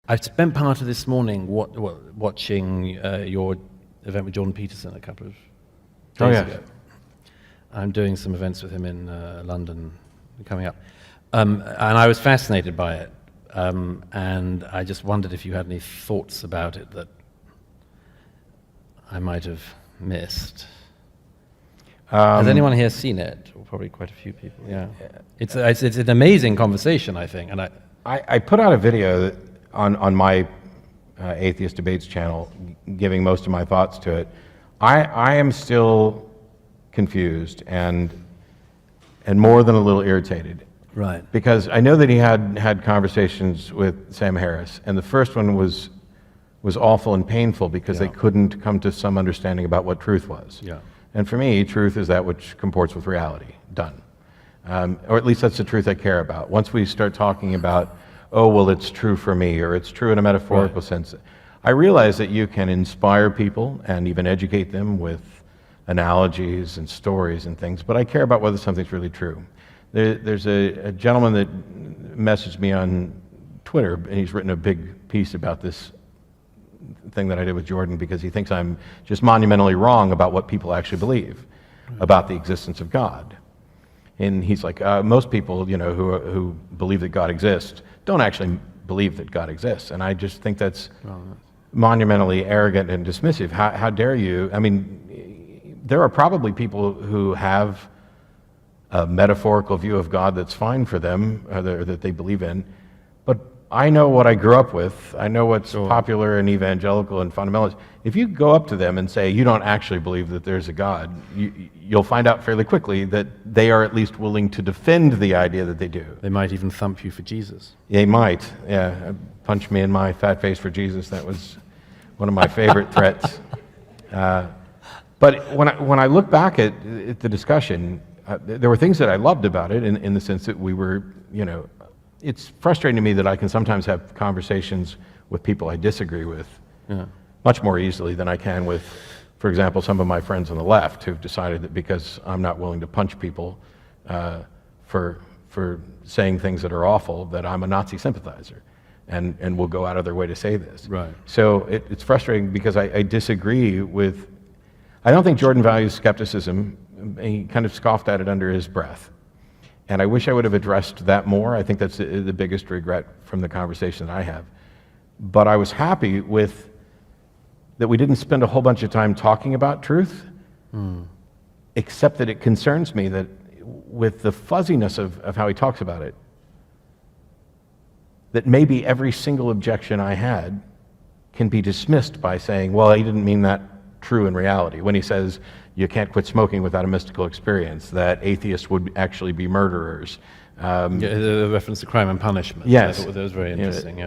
I spent part of this morning watching your event with Jordan Peterson a couple of days ago. I'm doing some events with him in London coming up. And I was fascinated by it. And I just wondered if you had any thoughts about it that I might have missed. Has anyone here seen it? Well, probably quite a few people, yeah. It's an amazing conversation, I think. And I put out a video on my Atheist Debates channel, giving most of my thoughts to it. I am still confused and more than a little irritated. Right. Because I know that he had conversations with Sam Harris, and the first one was awful and painful because they couldn't come to some understanding about what truth was. Yeah. And for me, truth is that which comports with reality. Done. Or at least that's the truth I care about. Once we start talking about, oh, well, it's true for me, or it's true in a metaphorical sense, I realize that you can inspire people and even educate them with analogies and stories and things, but I care about whether something's really true. There's a gentleman that messaged me on Twitter, and he's written a big piece about this thing that I did with Jordan because he thinks I'm just monumentally wrong about what people actually believe about the existence of God. And he's like, most people, who believe that God exists don't actually believe that God exists. And I just think that's monumentally arrogant and dismissive. How dare you? I mean, there are probably people who have a metaphorical view of God that's fine for them, or that they believe in, but I know what I grew up with. I know what's popular and evangelical and fundamentalist. If you go up to them and say, you don't actually believe that there's a God, you'll find out fairly quickly that they are at least willing to defend the idea that they do. They might even thump you for Jesus. They might, yeah. Punch me in my fat face for Jesus. That was one of my favorite threats. But when I look back at the discussion, there were things that I loved about it in the sense that we were, it's frustrating to me that I can sometimes have conversations with people I disagree with much more easily than I can with, for example, some of my friends on the left who've decided that because I'm not willing to punch people for saying things that are awful, that I'm a Nazi sympathizer and will go out of their way to say this. Right. So it's frustrating because I disagree with, I don't think Jordan values skepticism. He kind of scoffed at it under his breath. And I wish I would have addressed that more. I think that's the biggest regret from the conversation that I have. But I was happy with that we didn't spend a whole bunch of time talking about truth, except that it concerns me that with the fuzziness of how he talks about it, that maybe every single objection I had can be dismissed by saying, well, he didn't mean that true in reality. When he says, you can't quit smoking without a mystical experience, that atheists would actually be murderers. The reference to crime and punishment. Yes. I thought that was very interesting,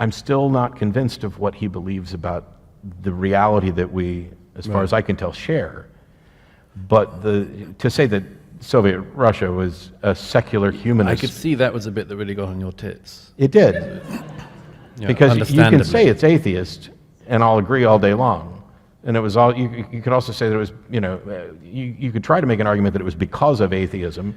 I'm still not convinced of what he believes about the reality that we, as far as I can tell, share. But to say that Soviet Russia was a secular humanist... I could see that was a bit that really got on your tits. It did. Because you can say it's atheist, and I'll agree all day long. And it was all, you could also say that it was, you could try to make an argument that it was because of atheism,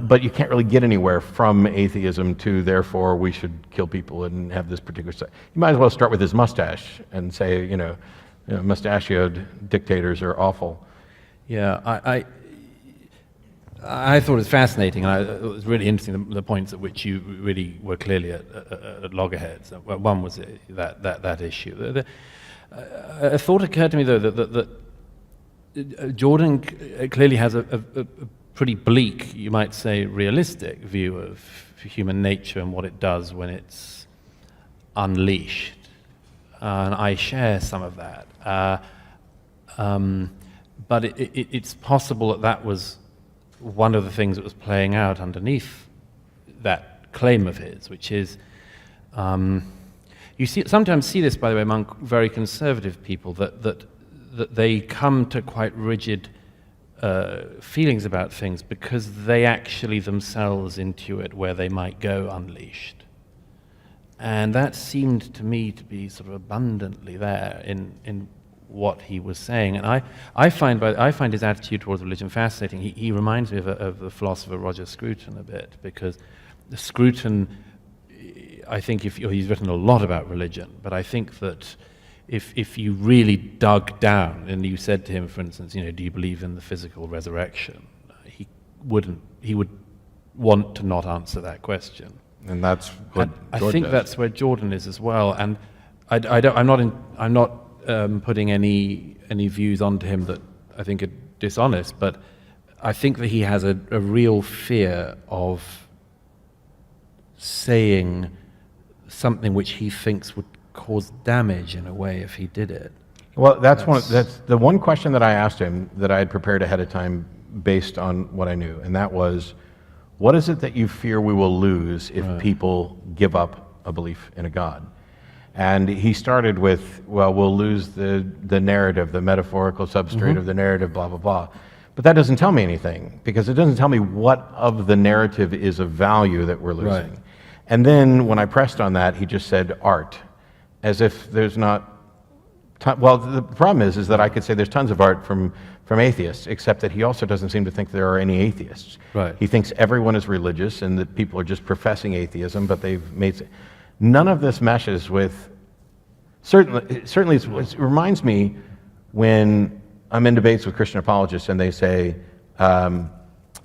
but you can't really get anywhere from atheism to, therefore, we should kill people and have this particular stuff. You might as well start with his mustache and say, mustachioed dictators are awful. Yeah, I thought it was fascinating, and it was really interesting, the points at which you really were clearly at loggerheads. One was that issue. A thought occurred to me, though, that Jordan clearly has a pretty bleak, you might say, realistic view of human nature and what it does when it's unleashed. And I share some of that. But it's possible that was one of the things that was playing out underneath that claim of his, which is... You sometimes see this, by the way, among very conservative people, that they come to quite rigid feelings about things because they actually themselves intuit where they might go unleashed. And that seemed to me to be sort of abundantly there in what he was saying. And I find his attitude towards religion fascinating. He reminds me of the philosopher Roger Scruton a bit, because Scruton, I think he's written a lot about religion, but I think that if you really dug down and you said to him, for instance, do you believe in the physical resurrection? He would want to not answer that question. And that's what I Jordan think does. that's where Jordan is as well. And I'm not putting any views onto him that I think are dishonest, but I think that he has a real fear of saying something which he thinks would cause damage in a way if he did it. Well, that's the one question that I asked him that I had prepared ahead of time based on what I knew, and that was, what is it that you fear we will lose if people give up a belief in a God? And he started with, well, we'll lose the narrative, the metaphorical substrate of the narrative, blah, blah, blah. But that doesn't tell me anything, because it doesn't tell me what of the narrative is of value that we're losing. Right. And then when I pressed on that, he just said art, as if there's not... Well, the problem is that I could say there's tons of art from atheists, except that he also doesn't seem to think there are any atheists. Right. He thinks everyone is religious and that people are just professing atheism, but they've made... None of this meshes with... Certainly it reminds me when I'm in debates with Christian apologists and they say, oh,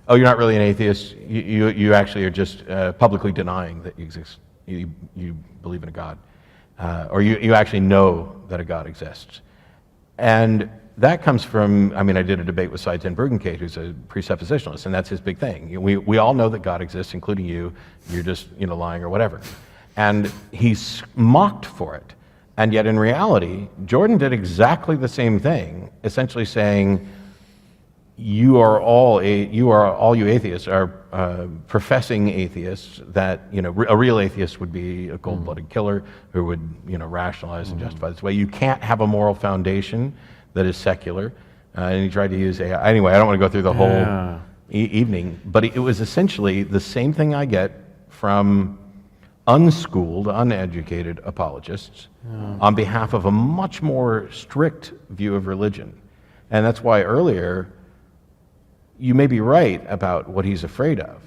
you're not really an atheist, you actually are just publicly denying that you exist, you believe in a God. Or you actually know that a God exists. And that comes from, I did a debate with Cy ten Bruggencate, who's a presuppositionalist, and that's his big thing. We all know that God exists, including you. You're just lying or whatever. And he's mocked for it. And yet in reality, Jordan did exactly the same thing, essentially saying, you atheists are professing atheists, that a real atheist would be a cold-blooded killer who would rationalize and justify this way. You can't have a moral foundation that is secular. And he tried to use AI. Anyway, I don't want to go through the whole evening, but it was essentially the same thing I get from unschooled, uneducated apologists on behalf of a much more strict view of religion. And that's why earlier, you may be right about what he's afraid of,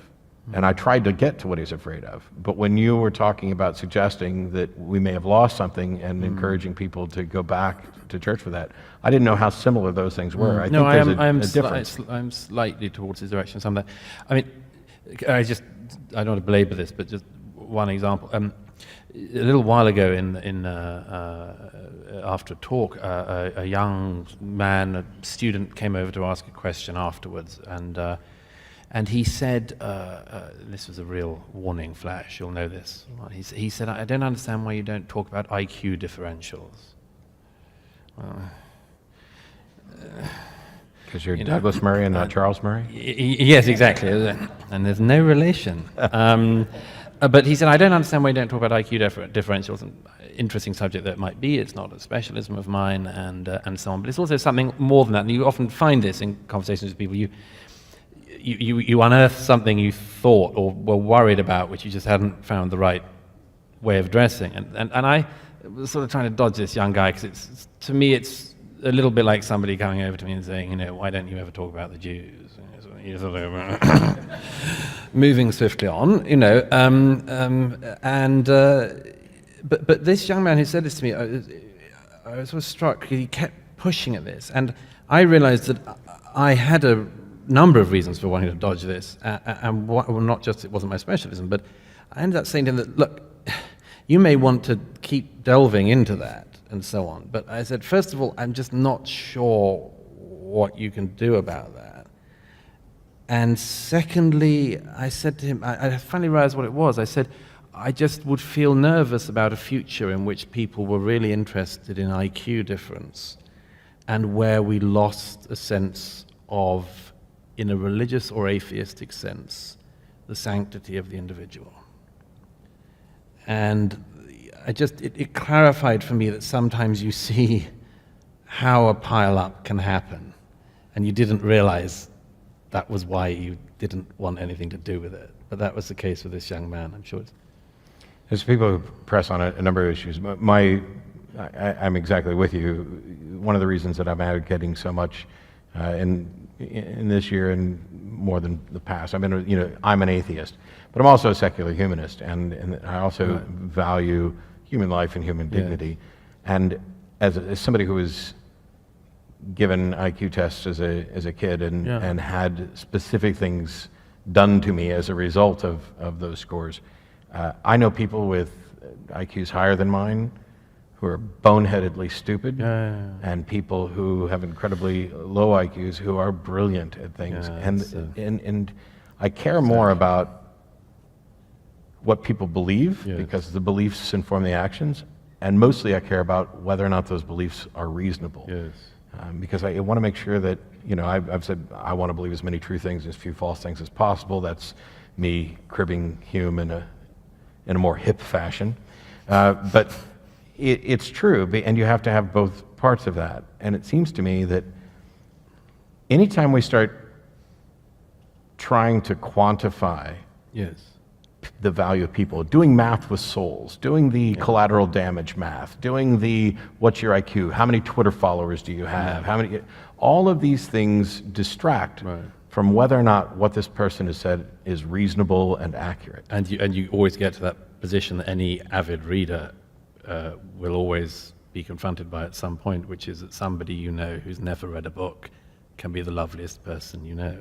and I tried to get to what he's afraid of. But when you were talking about suggesting that we may have lost something and encouraging people to go back to church for that, I didn't know how similar those things were. I think there's a difference. I'm slightly towards his direction. Some of that. I don't want to belabor this, but just one example. A little while ago, after a talk, a young man, a student, came over to ask a question afterwards, and he said, this was a real warning flash. You'll know this. He said, "I don't understand why you don't talk about IQ differentials." Because you're Douglas Murray and not Charles Murray? Yes, exactly. And there's no relation. But he said, I don't understand why you don't talk about IQ differentials. An interesting subject that it might be. It's not a specialism of mine, and so on. But it's also something more than that. And you often find this in conversations with people. You unearth something you thought or were worried about, which you just hadn't found the right way of addressing. And I was sort of trying to dodge this young guy, because to me it's a little bit like somebody coming over to me and saying, why don't you ever talk about the Jews? You sort of moving swiftly on, but this young man who said this to me, I was sort of struck. He kept pushing at this, and I realized that I had a number of reasons for wanting to dodge this, and not just it wasn't my specialism, but I ended up saying to him that, look, you may want to keep delving into that and so on, but I said, first of all, I'm just not sure what you can do about that. And secondly, I said to him, I finally realized what it was. I said, I just would feel nervous about a future in which people were really interested in IQ difference, and where we lost a sense of, in a religious or atheistic sense, the sanctity of the individual. And it clarified for me that sometimes you see how a pile-up can happen, and you didn't realize that was why you didn't want anything to do with it. But that was the case with this young man, I'm sure. There's people who press on a number of issues. I'm exactly with you. One of the reasons that I'm advocating so much in in this year and more than the past. I'm an atheist, but I'm also a secular humanist, and I also value human life and human dignity. And as somebody who was given IQ tests as a kid and had specific things done to me as a result of those scores, I know people with IQs higher than mine who are boneheadedly stupid, and people who have incredibly low IQs who are brilliant at things. And I care more about what people believe, because the beliefs inform the actions, and mostly I care about whether or not those beliefs are reasonable. Because I want to make sure that, I've said I want to believe as many true things, as few false things as possible. That's me cribbing Hume in a more hip fashion. But it's true, and you have to have both parts of that. And it seems to me that anytime we start trying to quantify the value of people, doing math with souls, doing the collateral damage math, doing the what's your IQ, how many Twitter followers do you have, all of these things distract from whether or not what this person has said is reasonable and accurate. And you always get to that position that any avid reader will always be confronted by at some point, which is that somebody who's never read a book can be the loveliest person you know.